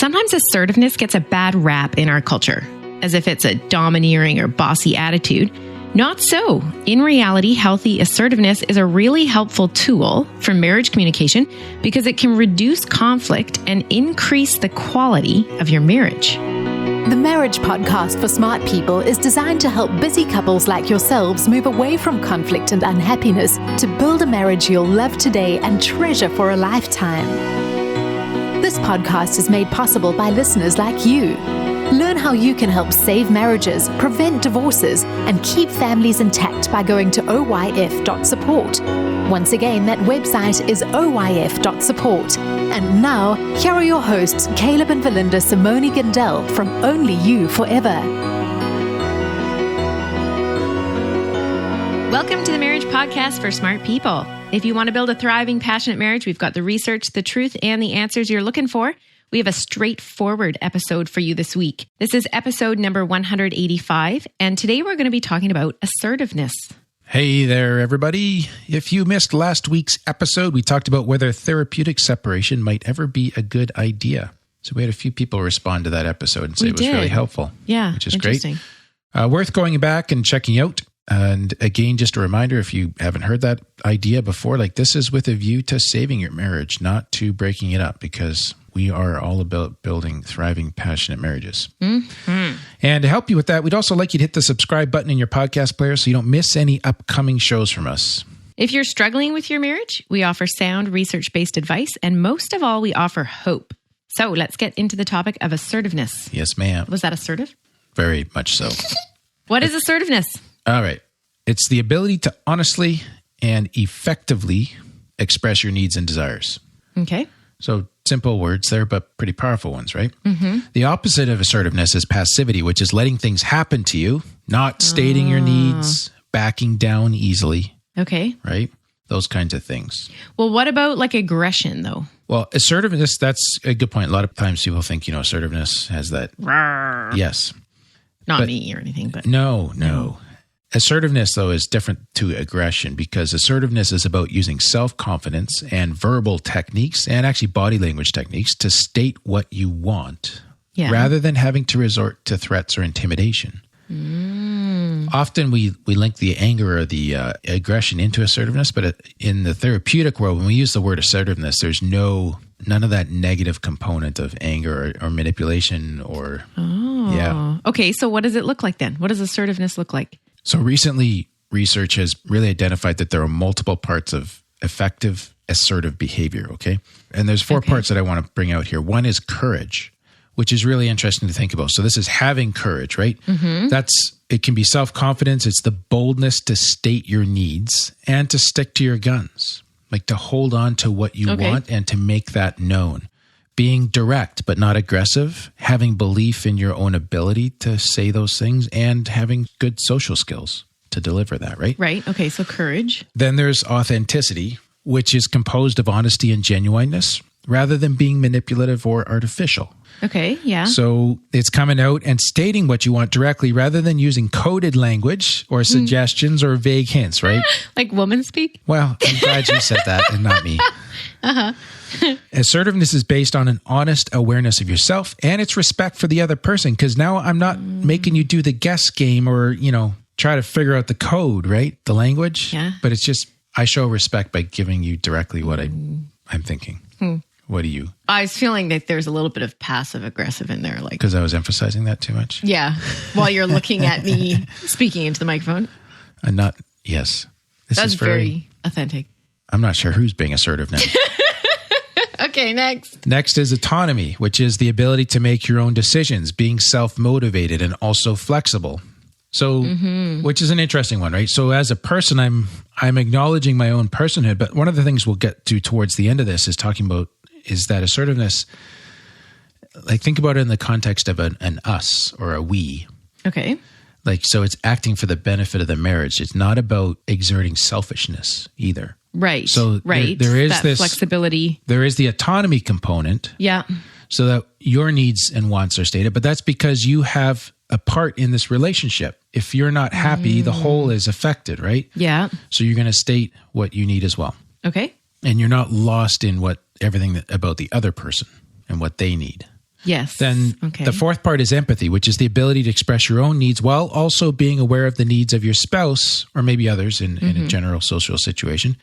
Sometimes assertiveness gets a bad rap in our culture, as if it's a domineering or bossy attitude. Not so. In reality, healthy assertiveness is a really helpful tool for marriage communication because it can reduce conflict and increase the quality of your marriage. The Marriage Podcast for Smart People is designed to help busy couples like yourselves move away from conflict and unhappiness to build a marriage you'll love today and treasure for a lifetime. This podcast is made possible by listeners like you. Learn how you can help save marriages, prevent divorces, and keep families intact by going to oyf.support. Once again, that website is oyf.support. And now, here are your hosts, Caleb and Valinda Simone Gandel from Only You Forever. Welcome to the Marriage Podcast for Smart People. If you want to build a thriving, passionate marriage, we've got the research, the truth, and the answers you're looking for. We have a straightforward episode for you this week. This is episode number 185, and today we're going to be talking about assertiveness. Hey there, everybody. If you missed last week's episode, we talked about whether therapeutic separation might ever be a good idea. So we had a few people respond to that episode and say it was really helpful. Yeah, which is great. Worth going back and checking out. And again, just a reminder, if you haven't heard that idea before, like this is with a view to saving your marriage, not to breaking it up, because we are all about building thriving, passionate marriages. Mm-hmm. And to help you with that, we'd also like you to hit the subscribe button in your podcast player so you don't miss any upcoming shows from us. If you're struggling with your marriage, we offer sound, research-based advice, and most of all, we offer hope. So let's get into the topic of assertiveness. Yes, ma'am. Was that assertive? Very much so. What is assertiveness? All right. It's the ability to honestly and effectively express your needs and desires. Okay. So simple words there, but pretty powerful ones, right? Mm-hmm. The opposite of assertiveness is passivity, which is letting things happen to you, not stating your needs, backing down easily. Okay. Right? Those kinds of things. Well, what about like aggression though? Well, assertiveness, that's a good point. A lot of times people think, assertiveness has that. Rawr. Yes. Not me or anything, but. No. Assertiveness, though, is different to aggression because assertiveness is about using self-confidence and verbal techniques and actually body language techniques to state what you want rather than having to resort to threats or intimidation. Often we link the anger or the aggression into assertiveness, but in the therapeutic world, when we use the word assertiveness, there's none of that negative component of anger or manipulation or... Oh. Yeah. Okay, so what does it look like then? What does assertiveness look like? So recently, research has really identified that there are multiple parts of effective assertive behavior, okay? And there's four parts that I want to bring out here. One is courage, which is really interesting to think about. So this is having courage, right? Mm-hmm. It can be self-confidence. It's the boldness to state your needs and to stick to your guns, like to hold on to what you want and to make that known. Being direct but not aggressive, having belief in your own ability to say those things, and having good social skills to deliver that, right? Right. Okay, so courage. Then there's authenticity, which is composed of honesty and genuineness rather than being manipulative or artificial. Okay, yeah. So it's coming out and stating what you want directly rather than using coded language or suggestions or vague hints, right? Like woman speak? Well, I'm glad you said that and not me. Uh-huh. Assertiveness is based on an honest awareness of yourself and its respect for the other person. Because now I'm not making you do the guess game or, try to figure out the code, right? The language. Yeah. But it's just, I show respect by giving you directly what I'm thinking. What do you? I was feeling that there's a little bit of passive aggressive in there. Because I was emphasizing that too much? Yeah. While you're looking at me speaking into the microphone. Yes. That's very authentic. I'm not sure who's being assertive now. Okay, next. Next is autonomy, which is the ability to make your own decisions, being self-motivated and also flexible. So, which is an interesting one, right? So as a person, I'm acknowledging my own personhood, but one of the things we'll get to towards the end of this is talking about is that assertiveness, like think about it in the context of an us or a we. Okay. So it's acting for the benefit of the marriage. It's not about exerting selfishness either. Right. So right. There is that this flexibility. There is the autonomy component. Yeah. So that your needs and wants are stated, but that's because you have a part in this relationship. If you're not happy, the whole is affected, right? Yeah. So you're going to state what you need as well. Okay. And you're not lost in everything about the other person and what they need. Yes. Then the fourth part is empathy, which is the ability to express your own needs while also being aware of the needs of your spouse or maybe others in a general social situation.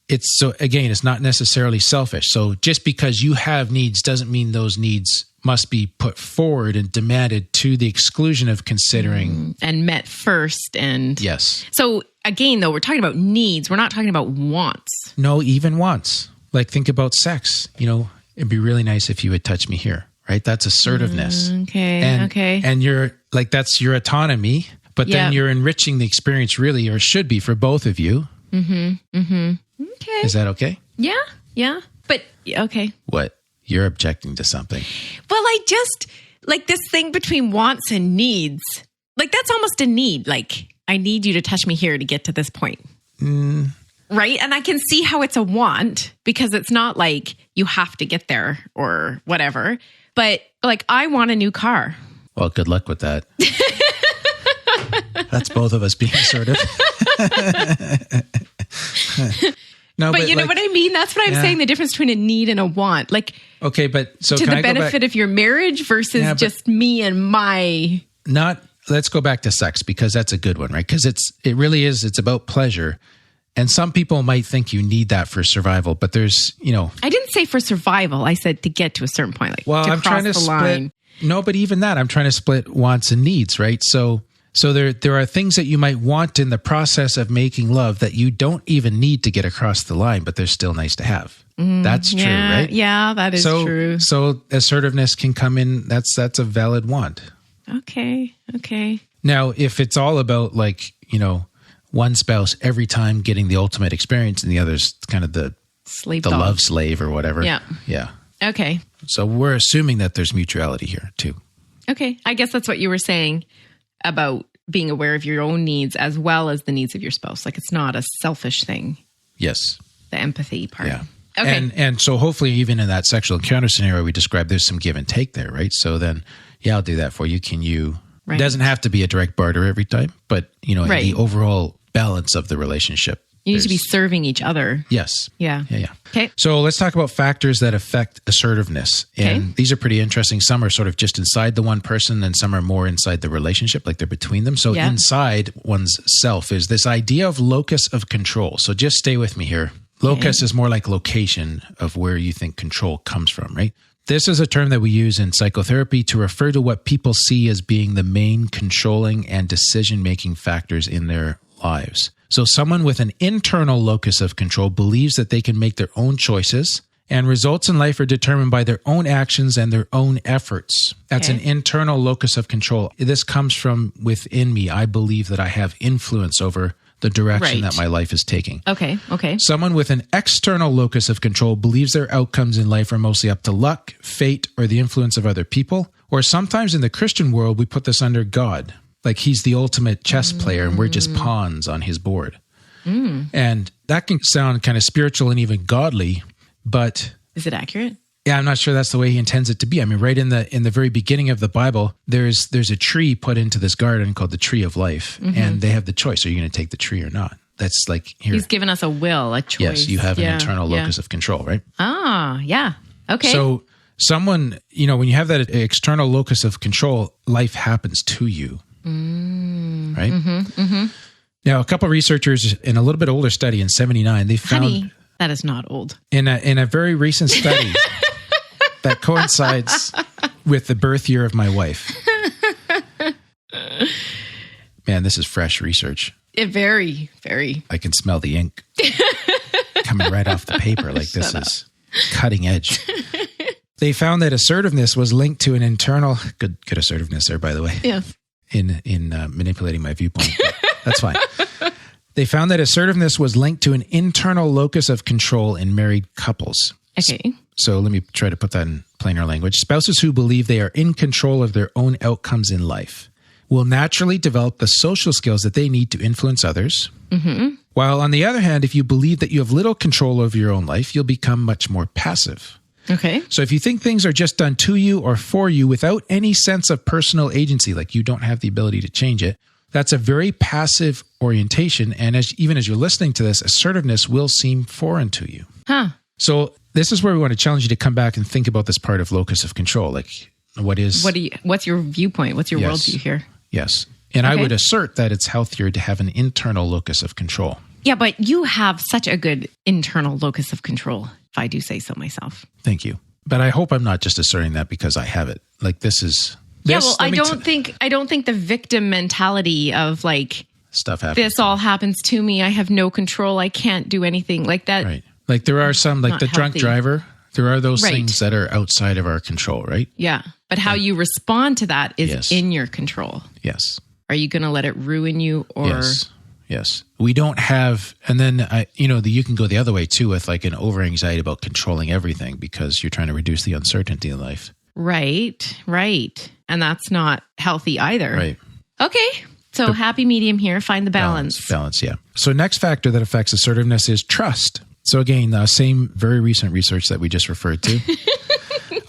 It's not necessarily selfish. So just because you have needs doesn't mean those needs must be put forward and demanded to the exclusion of considering. And met first. And yes. So again, though, we're talking about needs. We're not talking about wants. No, even wants. Like think about sex. It'd be really nice if you would touch me here, right? That's assertiveness. Okay. And you're like, that's your autonomy, but then you're enriching the experience really, or should be for both of you. Okay. Is that okay? Yeah. But, okay. What? You're objecting to something. Well, I just, like this thing between wants and needs, like that's almost a need. Like, I need you to touch me here to get to this point. Right? And I can see how it's a want because it's not like you have to get there or whatever. But like, I want a new car. Well, good luck with that. That's both of us being assertive. No, but you know what I mean? That's what I'm saying. The difference between a need and a want. Like, okay, but so to the benefit of your marriage versus just me and my. Let's go back to sex because that's a good one, right? Because it's about pleasure. And some people might think you need that for survival, but there's, I didn't say for survival. I said to get to a certain point, like to I'm cross trying to the split. line. No, but even that, I'm trying to split wants and needs, right? So there are things that you might want in the process of making love that you don't even need to get across the line, but they're still nice to have. That's true, right? Yeah, that is true. So assertiveness can come in. That's a valid want. Okay. Now, if it's all about like, one spouse every time getting the ultimate experience and the other's kind of the love slave or whatever. Yeah. Okay. So we're assuming that there's mutuality here too. Okay. I guess that's what you were saying about being aware of your own needs as well as the needs of your spouse. Like it's not a selfish thing. Yes. The empathy part. Yeah. Okay. And so hopefully even in that sexual encounter scenario we described, there's some give and take there, right? So then, I'll do that for you. Can you? Right. It doesn't have to be a direct barter every time, but in the overall balance of the relationship. You need to be serving each other. Yes. Yeah. Okay. So let's talk about factors that affect assertiveness. And these are pretty interesting. Some are sort of just inside the one person and some are more inside the relationship, like they're between them. So inside one's self is this idea of locus of control. So just stay with me here. Locus is more like location of where you think control comes from, right? This is a term that we use in psychotherapy to refer to what people see as being the main controlling and decision-making factors in their lives. So someone with an internal locus of control believes that they can make their own choices and results in life are determined by their own actions and their own efforts. That's an internal locus of control. This comes from within me. I believe that I have influence over the direction that my life is taking. Okay. Someone with an external locus of control believes their outcomes in life are mostly up to luck, fate, or the influence of other people. Or sometimes in the Christian world, we put this under God. Like he's the ultimate chess player and we're just pawns on his board. And that can sound kind of spiritual and even godly, but... Is it accurate? Yeah, I'm not sure that's the way he intends it to be. I mean, right in the very beginning of the Bible, there's a tree put into this garden called the tree of life, and they have the choice: are you going to take the tree or not? That's like here. He's given us a will, a choice. Yes, you have an internal locus of control, right? Ah, yeah. Okay. So someone, when you have that external locus of control, life happens to you, right? Now, a couple of researchers in a little bit older study in '79, they found. Honey, that is not old. In a very recent study. That coincides with the birth year of my wife. Man, this is fresh research. Very, very. I can smell the ink coming right off the paper. Like this is cutting edge. They found that assertiveness was linked to an internal... Good assertiveness there, by the way. Yeah. In manipulating my viewpoint. That's fine. They found that assertiveness was linked to an internal locus of control in married couples. Okay. So let me try to put that in plainer language. Spouses who believe they are in control of their own outcomes in life will naturally develop the social skills that they need to influence others. While on the other hand, if you believe that you have little control over your own life, you'll become much more passive. Okay. So if you think things are just done to you or for you without any sense of personal agency, like you don't have the ability to change it, that's a very passive orientation. And even as you're listening to this, assertiveness will seem foreign to you. Huh. So this is where we want to challenge you to come back and think about this part of locus of control. Like What's your viewpoint? What's your worldview here? Yes. And I would assert that it's healthier to have an internal locus of control. Yeah, but you have such a good internal locus of control, if I do say so myself. Thank you. But I hope I'm not just asserting that because I have it. Like this is... I don't think the victim mentality of like... Stuff happens. This all happens to me. I have no control. I can't do anything like that. Right. Like there are some, like the drunk driver, there are those Right. things that are outside of our control, right? Yeah. But how you respond to that is in your control. Yes. Are you going to let it ruin you or... Yes. We don't have, and then, you can go the other way too with like an over anxiety about controlling everything because you're trying to reduce the uncertainty in life. Right. And that's not healthy either. Right. Okay. So happy medium here. Find the balance. Balance, yeah. So next factor that affects assertiveness is trust. So again, same very recent research that we just referred to.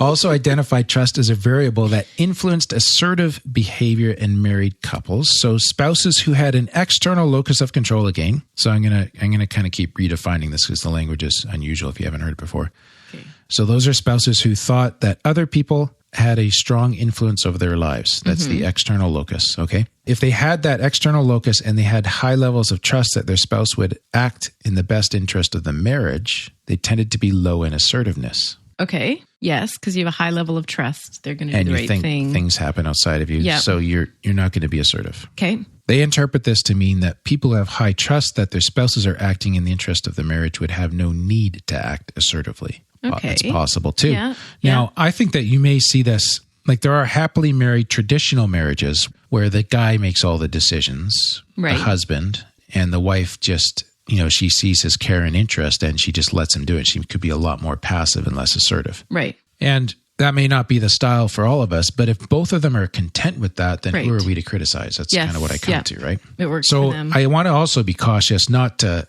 Also identified trust as a variable that influenced assertive behavior in married couples. So spouses who had an external locus of control again. So I'm gonna kind of keep redefining this because the language is unusual if you haven't heard it before. Okay. So those are spouses who thought that other people had a strong influence over their lives. That's the external locus, okay? If they had that external locus and they had high levels of trust that their spouse would act in the best interest of the marriage, they tended to be low in assertiveness. Okay. Yes, because you have a high level of trust. They're going to do the right thing. And you think things happen outside of you, so you're not going to be assertive. Okay. They interpret this to mean that people who have high trust that their spouses are acting in the interest of the marriage would have no need to act assertively. Okay. It's possible too. Yeah. Now, I think that you may see this, like there are happily married traditional marriages where the guy makes all the decisions, right. The husband, and the wife just... she sees his care and interest and she just lets him do it. She could be a lot more passive and less assertive. Right. And that may not be the style for all of us, but if both of them are content with that, then right. who are we to criticize? That's kind of what I come to, right? It works so for them. I want to also be cautious not to,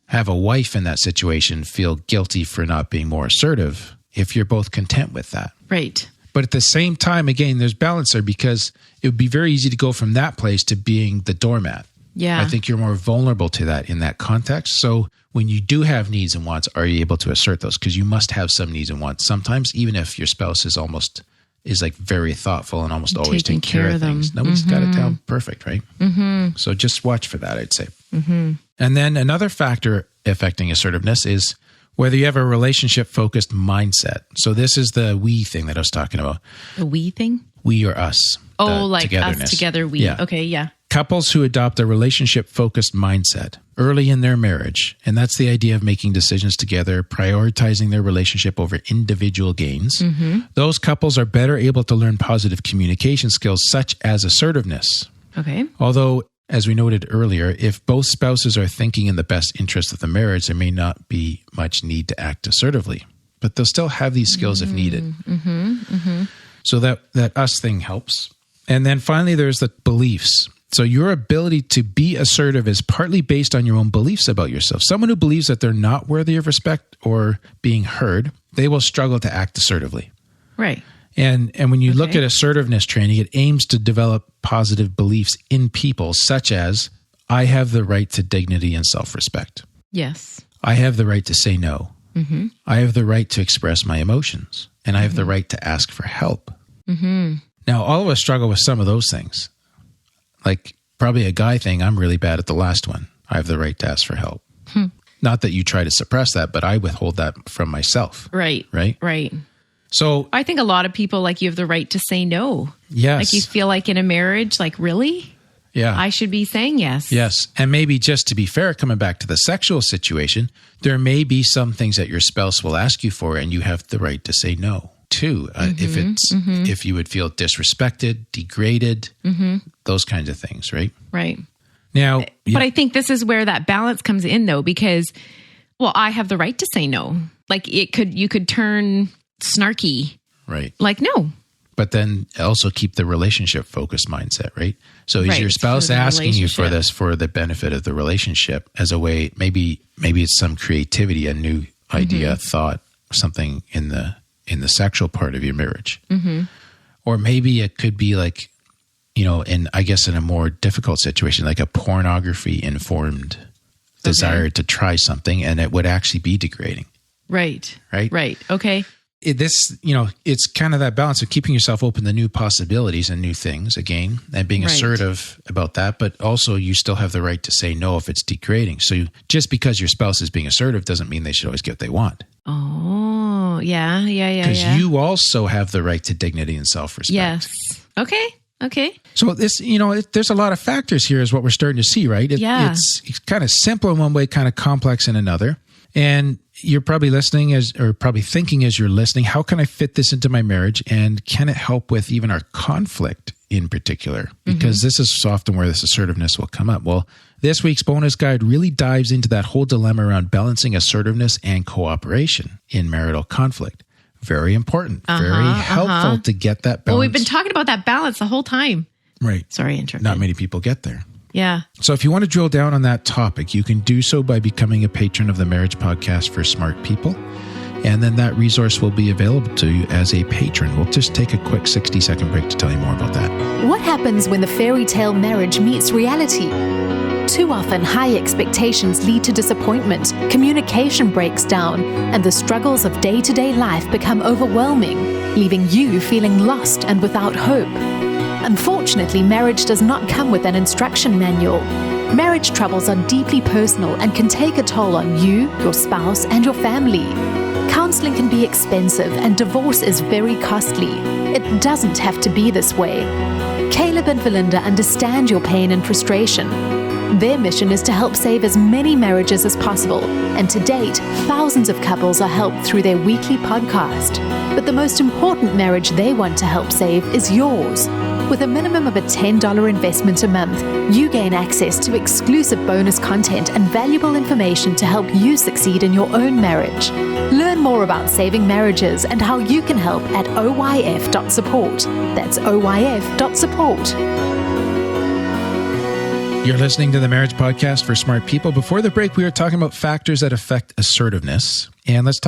have a wife in that situation feel guilty for not being more assertive if you're both content with that. Right. But at the same time, again, there's balance there because it would be very easy to go from that place to being the doormat. Yeah. I think you're more vulnerable to that in that context. So when you do have needs and wants, are you able to assert those? Because you must have some needs and wants. Sometimes, even if your spouse is like very thoughtful and almost always taking care of things. Nobody's got it down perfect, right? Mm-hmm. So just watch for that, I'd say. Mm-hmm. And then another factor affecting assertiveness is whether you have a relationship-focused mindset. So this is the we thing that I was talking about. The we thing? We or us. Oh, like us together, we. Yeah. Okay, yeah. Couples who adopt a relationship-focused mindset early in their marriage, and that's the idea of making decisions together, prioritizing their relationship over individual gains. Mm-hmm. Those couples are better able to learn positive communication skills such as assertiveness. Okay. Although, as we noted earlier, if both spouses are thinking in the best interest of the marriage, there may not be much need to act assertively, but they'll still have these skills if needed. Mm-hmm. Mm-hmm. So that us thing helps. And then finally, there's the beliefs. So your ability to be assertive is partly based on your own beliefs about yourself. Someone who believes that they're not worthy of respect or being heard, they will struggle to act assertively. Right. And when you look at assertiveness training, it aims to develop positive beliefs in people, such as, I have the right to dignity and self-respect. Yes. I have the right to say no. Mm-hmm. I have the right to express my emotions. And I have the right to ask for help. Mm-hmm. Now, all of us struggle with some of those things. Like probably a guy thing, I'm really bad at the last one. I have the right to ask for help. Not that you try to suppress that, but I withhold that from myself. Right. Right? Right. So I think a lot of people, like, you have the right to say no. Yes. Like you feel like in a marriage, like, really? Yeah. I should be saying yes. Yes. And maybe just to be fair, coming back to the sexual situation, there may be some things that your spouse will ask you for and you have the right to say no to. If you would feel disrespected, degraded, those kinds of things, right? Right. Now, but I think this is where that balance comes in though, because, well, I have the right to say no. Like you could turn snarky. Right. Like, no. But then also keep the relationship focused mindset, right? So is your spouse asking you for this for the benefit of the relationship as a way, maybe it's some creativity, a new idea, thought, something in the sexual part of your marriage. Mm-hmm. Or maybe it could be like, in a more difficult situation, like a pornography informed desire to try something and it would actually be degrading. Right. Right. Right. Okay. it's kind of that balance of keeping yourself open to new possibilities and new things again, and being assertive about that. But also you still have the right to say no if it's degrading. So just because your spouse is being assertive doesn't mean they should always get what they want. Oh, yeah. Because you also have the right to dignity and self-respect. Yes. Okay. So this, there's a lot of factors here is what we're starting to see, right? It's kind of simple in one way, kind of complex in another. And you're probably probably thinking as you're listening, how can I fit this into my marriage? And can it help with even our conflict in particular? Because this is often where this assertiveness will come up. Well, this week's bonus guide really dives into that whole dilemma around balancing assertiveness and cooperation in marital conflict. Very important, very helpful to get that balance. Well, we've been talking about that balance the whole time. Right. Sorry, interrupted. Not many people get there. Yeah. So if you want to drill down on that topic, you can do so by becoming a patron of the Marriage Podcast for Smart People. And then that resource will be available to you as a patron. We'll just take a quick 60-second break to tell you more about that. What happens when the fairy tale marriage meets reality? Too often, high expectations lead to disappointment, communication breaks down, and the struggles of day-to-day life become overwhelming, leaving you feeling lost and without hope. Unfortunately, marriage does not come with an instruction manual. Marriage troubles are deeply personal and can take a toll on you, your spouse, and your family. Counseling can be expensive and divorce is very costly. It doesn't have to be this way. Caleb and Valinda understand your pain and frustration. Their mission is to help save as many marriages as possible, and to date, thousands of couples are helped through their weekly podcast. But the most important marriage they want to help save is yours. With a minimum of a $10 investment a month, you gain access to exclusive bonus content and valuable information to help you succeed in your own marriage. Learn more about saving marriages and how you can help at oyf.support. That's oyf.support. You're listening to the Marriage Podcast for Smart People. Before the break, we were talking about factors that affect assertiveness. And let's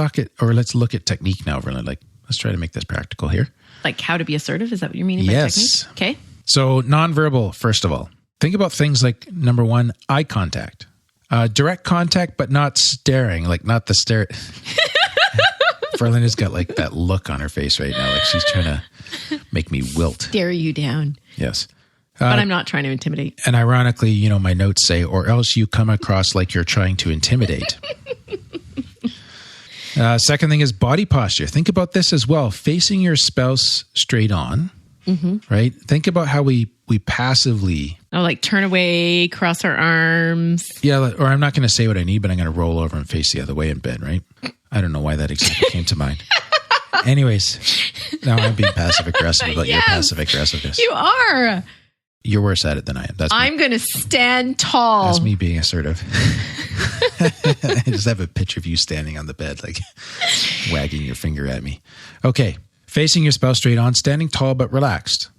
look at technique now, really. Let's try to make this practical here. Like how to be assertive? Is that what you're meaning by technique? Okay. So nonverbal, first of all. Think about things like, number one, eye contact. Direct contact, but not staring, like not the stare. Verlinda's got like that look on her face right now, like she's trying to make me wilt. Stare you down. Yes. But I'm not trying to intimidate. And ironically, my notes say, or else you come across like you're trying to intimidate. Second thing is body posture. Think about this as well. Facing your spouse straight on, right? Think about how we passively... Oh, like turn away, cross our arms. Yeah, or I'm not going to say what I need, but I'm going to roll over and face the other way in bed, right? I don't know why that exactly came to mind. Anyways, now I'm being passive-aggressive about your passive-aggressiveness. You are. You're worse at it than I am. I'm going to stand tall. That's me being assertive. I just have a picture of you standing on the bed, like wagging your finger at me. Okay. Facing your spouse straight on, standing tall but relaxed.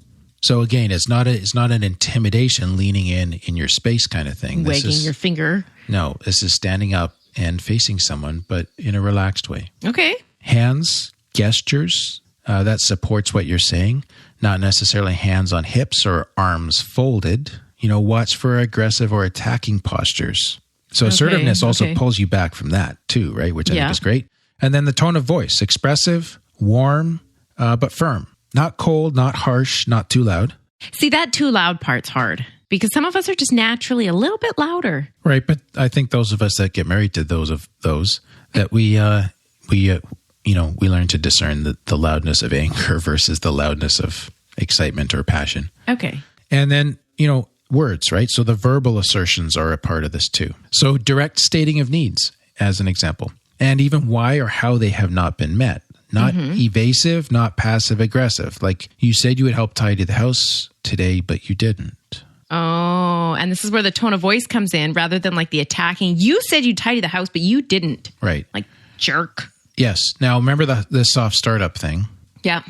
So again, it's not an intimidation, leaning in your space kind of thing. Wagging your finger. No, this is standing up and facing someone, but in a relaxed way. Okay. Hands, gestures, that supports what you're saying. Not necessarily hands on hips or arms folded. Watch for aggressive or attacking postures. So assertiveness also pulls you back from that too, right? Which I think is great. And then the tone of voice, expressive, warm, but firm. Not cold, not harsh, not too loud. See, that too loud part's hard because some of us are just naturally a little bit louder. Right. But I think those of us that get married to those that we learn to discern the loudness of anger versus the loudness of excitement or passion. Okay. And then, words, right? So the verbal assertions are a part of this too. So direct stating of needs, as an example, and even why or how they have not been met. Not evasive, not passive aggressive. Like you said you would help tidy the house today, but you didn't. Oh, and this is where the tone of voice comes in rather than like the attacking. You said you'd tidy the house, but you didn't. Right. Like jerk. Yes. Now remember the soft startup thing. Yeah.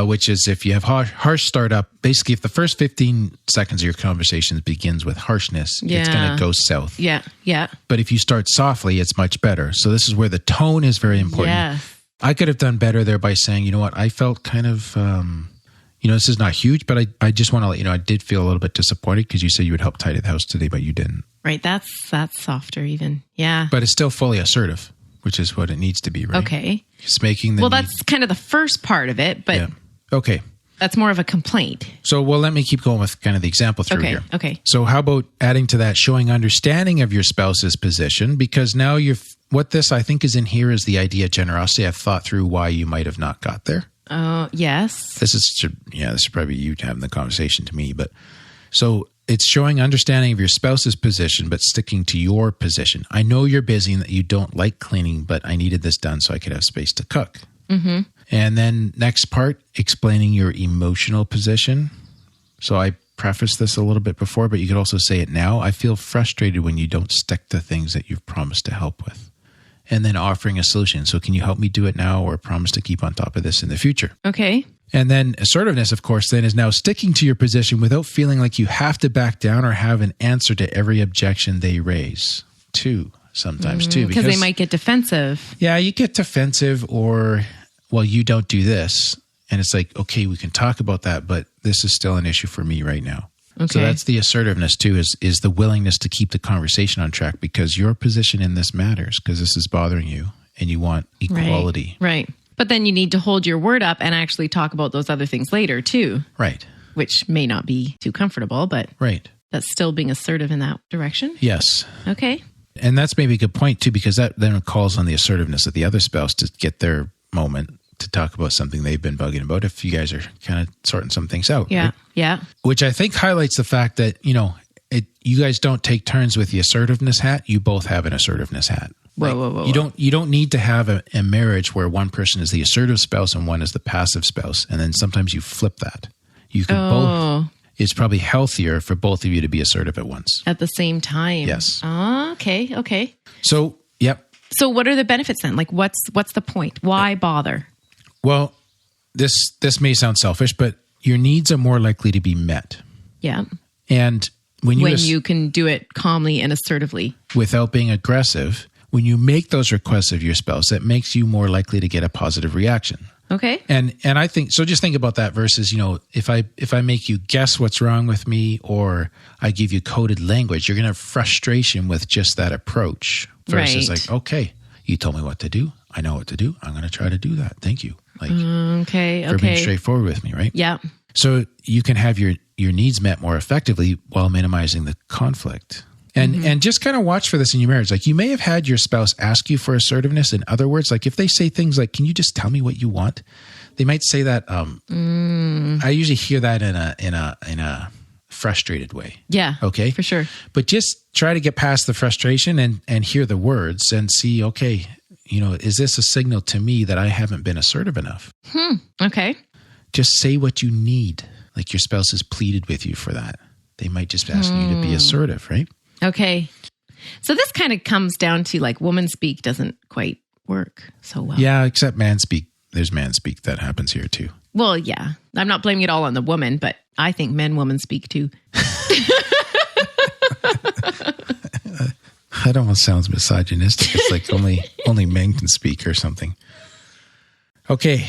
Which is if you have harsh startup, basically if the first 15 seconds of your conversation begins with harshness, it's going to go south. Yeah, yeah. But if you start softly, it's much better. So this is where the tone is very important. Yeah. I could have done better there by saying, you know what, I felt kind of, this is not huge, but I just want to let you know, I did feel a little bit disappointed because you said you would help tidy the house today, but you didn't. Right, that's softer even. Yeah. But it's still fully assertive. which is what it needs to be, right? Okay. It's making the Well, that's kind of the first part of it, but okay. That's more of a complaint. So, let me keep going with kind of the example through here. Okay. So how about adding to that, showing understanding of your spouse's position? Because now what this I think is in here is the idea of generosity. I've thought through why you might have not got there. Yes. This is probably you having the conversation to me, but so it's showing understanding of your spouse's position, but sticking to your position. I know you're busy and that you don't like cleaning, but I needed this done so I could have space to cook. Mm-hmm. And then next part, explaining your emotional position. So I prefaced this a little bit before, but you could also say it now. I feel frustrated when you don't stick to things that you've promised to help with. And then offering a solution. So can you help me do it now or promise to keep on top of this in the future? Okay. And then assertiveness, of course, then is now sticking to your position without feeling like you have to back down or have an answer to every objection they raise. Sometimes too. Because they might get defensive. Yeah, you get defensive or, well, you don't do this. And it's like, okay, we can talk about that, but this is still an issue for me right now. Okay. So that's the assertiveness too, is the willingness to keep the conversation on track because your position in this matters because this is bothering you and you want equality. Right. But then you need to hold your word up and actually talk about those other things later too. Right. Which may not be too comfortable, but that's still being assertive in that direction. Yes. Okay. And that's maybe a good point too, because that then calls on the assertiveness of the other spouse to get their moment to talk about something they've been bugging about if you guys are kind of sorting some things out. Yeah. Right? Yeah. Which I think highlights the fact that, you guys don't take turns with the assertiveness hat. You both have an assertiveness hat. Whoa. You don't need to have a marriage where one person is the assertive spouse and one is the passive spouse. And then sometimes you flip that. You can both. It's probably healthier for both of you to be assertive at once. At the same time. Yes. Okay. So, yep. So what are the benefits then? Like what's the point? Why bother? Well, this may sound selfish, but your needs are more likely to be met. Yeah. And when you can do it calmly and assertively. Without being aggressive, when you make those requests of your spouse, that makes you more likely to get a positive reaction. Okay. And I think, so just think about that versus, if I make you guess what's wrong with me or I give you coded language, you're going to have frustration with just that approach versus like, okay, you told me what to do. I know what to do. I'm going to try to do that. Thank you. For being straightforward with me, right? Yeah. So you can have your needs met more effectively while minimizing the conflict. And just kind of watch for this in your marriage. Like you may have had your spouse ask you for assertiveness. In other words, like if they say things like, can you just tell me what you want? They might say that. I usually hear that in a frustrated way. Yeah. Okay. For sure. But just try to get past the frustration and hear the words and see, okay, is this a signal to me that I haven't been assertive enough? Okay. Just say what you need. Like your spouse has pleaded with you for that. They might just ask you to be assertive, right? Okay. So this kind of comes down to like woman speak doesn't quite work so well. Yeah, except man speak. There's man speak that happens here too. Well, yeah. I'm not blaming it all on the woman, but I think woman speak too. That almost sounds misogynistic. It's like only men can speak or something. Okay,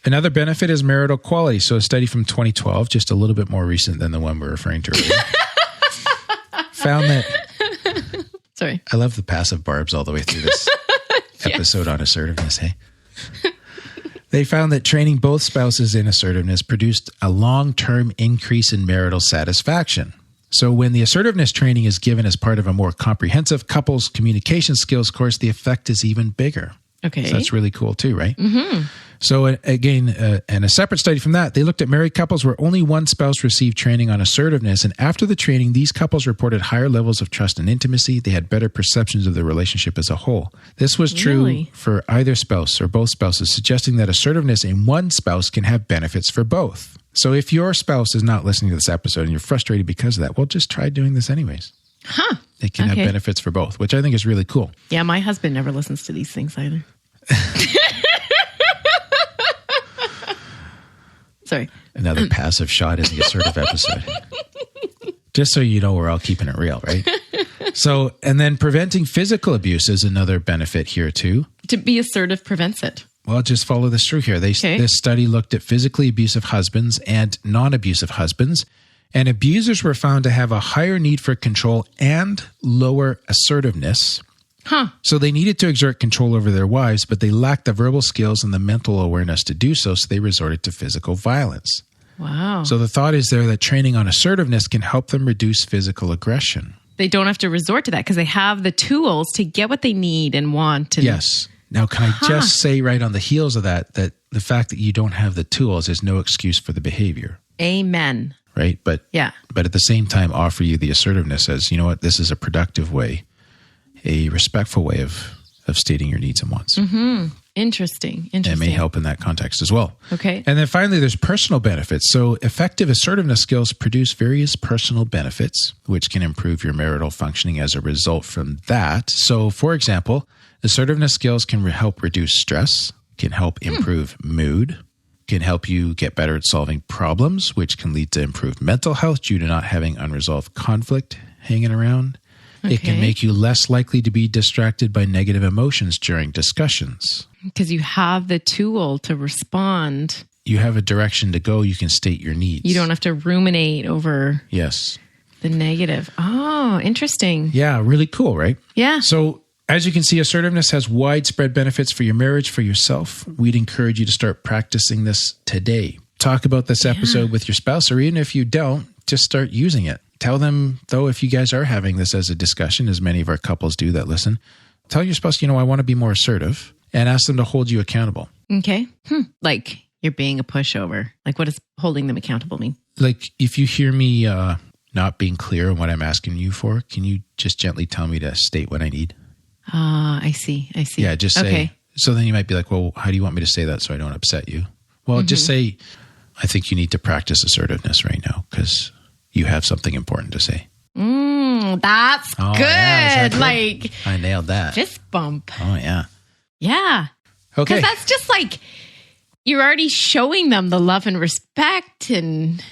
another benefit is marital quality. So a study from 2012, just a little bit more recent than the one we're referring to earlier, found that... Sorry. I love the passive barbs all the way through this episode on assertiveness, hey? They found that training both spouses in assertiveness produced a long-term increase in marital satisfaction. So when the assertiveness training is given as part of a more comprehensive couples communication skills course, the effect is even bigger. Okay. So that's really cool too, right? Mm-hmm. So again, and a separate study from that, they looked at married couples where only one spouse received training on assertiveness. And after the training, these couples reported higher levels of trust and intimacy. They had better perceptions of the relationship as a whole. This was true for either spouse or both spouses, suggesting that assertiveness in one spouse can have benefits for both. So if your spouse is not listening to this episode and you're frustrated because of that, well, just try doing this anyways. Huh. It can have benefits for both, which I think is really cool. Yeah, my husband never listens to these things either. Sorry. Another passive shot in the assertive episode. Just so you know, we're all keeping it real, right? So, and then preventing physical abuse is another benefit here too. To be assertive prevents it. Well, just follow this through here. This study looked at physically abusive husbands and non-abusive husbands, and abusers were found to have a higher need for control and lower assertiveness So they needed to exert control over their wives, but they lacked the verbal skills and the mental awareness to do so, so they resorted to physical violence. Wow. So the thought is there that training on assertiveness can help them reduce physical aggression. They don't have to resort to that because they have the tools to get what they need and want. And Yes. Now, can I just say right on the heels of that the fact that you don't have the tools is no excuse for the behavior. Amen. Right? But at the same time, offer you the assertiveness as, you know what, this is a productive way, a respectful way of stating your needs and wants. Mm-hmm. Interesting. It may help in that context as well. Okay. And then finally, there's personal benefits. So effective assertiveness skills produce various personal benefits, which can improve your marital functioning as a result from that. So for example, assertiveness skills can help reduce stress, can help improve mood, can help you get better at solving problems, which can lead to improved mental health due to not having unresolved conflict hanging around. Okay. It can make you less likely to be distracted by negative emotions during discussions. Because you have the tool to respond. You have a direction to go. You can state your needs. You don't have to ruminate over the negative. Oh, interesting. Yeah, really cool, right? Yeah. So as you can see, assertiveness has widespread benefits for your marriage, for yourself. We'd encourage you to start practicing this today. Talk about this episode with your spouse, or even if you don't, just start using it. Tell them, though, if you guys are having this as a discussion, as many of our couples do that listen, tell your spouse, I want to be more assertive, and ask them to hold you accountable. Okay. Like you're being a pushover. Like what does holding them accountable mean? Like if you hear me not being clear on what I'm asking you for, can you just gently tell me to state what I need? I see. Yeah, just say. Okay. So then you might be like, well, how do you want me to say that so I don't upset you? Well, just say, I think you need to practice assertiveness right now because you have something important to say. That's good. Yeah, good. Like I nailed that. Fist bump. Oh, yeah. Yeah. Okay. Because that's just like, you're already showing them the love and respect and,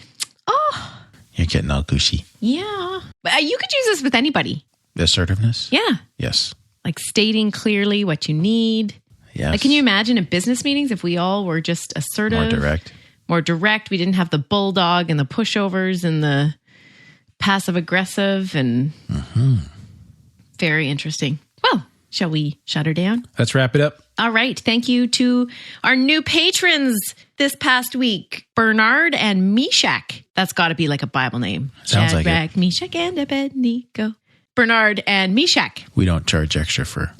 You're getting all gushy. Yeah. But you could use this with anybody. Assertiveness? Yeah. Yes. Like stating clearly what you need. Yes. Like, can you imagine in business meetings if we all were just assertive? More direct. We didn't have the bulldog and the pushovers and the passive aggressive and very interesting. Well, shall we shut her down? Let's wrap it up. All right. Thank you to our new patrons this past week, Bernard and Meshach. That's got to be like a Bible name. Sounds like it. Meshach and Abednego. Bernard and Meshach. We don't charge extra for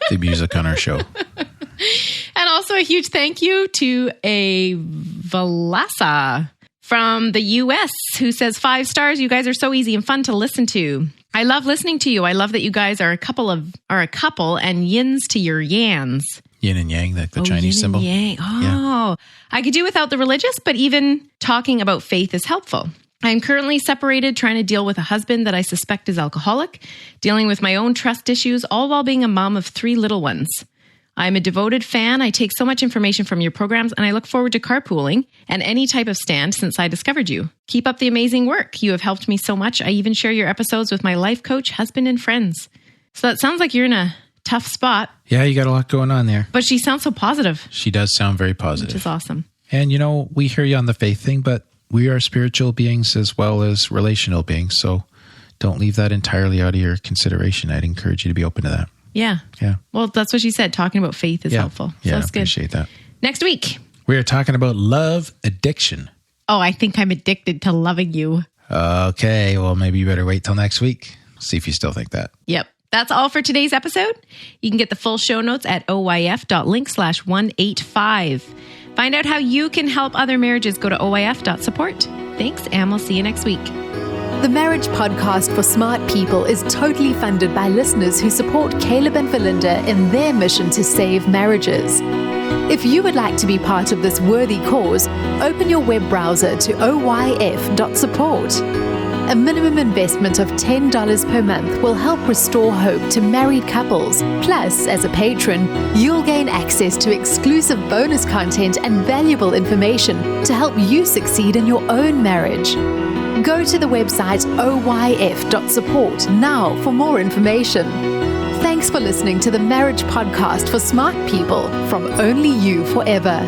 the music on our show. And also a huge thank you to a Valasa from the US who says 5 stars. You guys are so easy and fun to listen to. I love listening to you. I love that you guys are a couple and yins to your yans. Yin and yang, like the Chinese symbol. Yin and yang. Oh, yeah. I could do without the religious, but even talking about faith is helpful. I am currently separated, trying to deal with a husband that I suspect is alcoholic, dealing with my own trust issues, all while being a mom of 3 little ones. I'm a devoted fan. I take so much information from your programs, and I look forward to carpooling and any type of stand since I discovered you. Keep up the amazing work. You have helped me so much. I even share your episodes with my life coach, husband, and friends. So that sounds like you're in a tough spot. Yeah, you got a lot going on there. But she sounds so positive. She does sound very positive. Which is awesome. And, we hear you on the faith thing, but we are spiritual beings as well as relational beings. So don't leave that entirely out of your consideration. I'd encourage you to be open to that. Yeah. Yeah. Well, that's what she said. Talking about faith is helpful. Yeah, that's good. Appreciate that. Next week, we are talking about love addiction. Oh, I think I'm addicted to loving you. Okay. Well, maybe you better wait till next week. See if you still think that. Yep. That's all for today's episode. You can get the full show notes at oyf.link/185. Find out how you can help other marriages. Go to oyf.support. Thanks, and we'll see you next week. The Marriage Podcast for Smart People is totally funded by listeners who support Caleb and Valinda in their mission to save marriages. If you would like to be part of this worthy cause, open your web browser to oyf.support. A minimum investment of $10 per month will help restore hope to married couples. Plus, as a patron, you'll gain access to exclusive bonus content and valuable information to help you succeed in your own marriage. Go to the website oyf.support now for more information. Thanks for listening to the Marriage Podcast for Smart People from Only You Forever.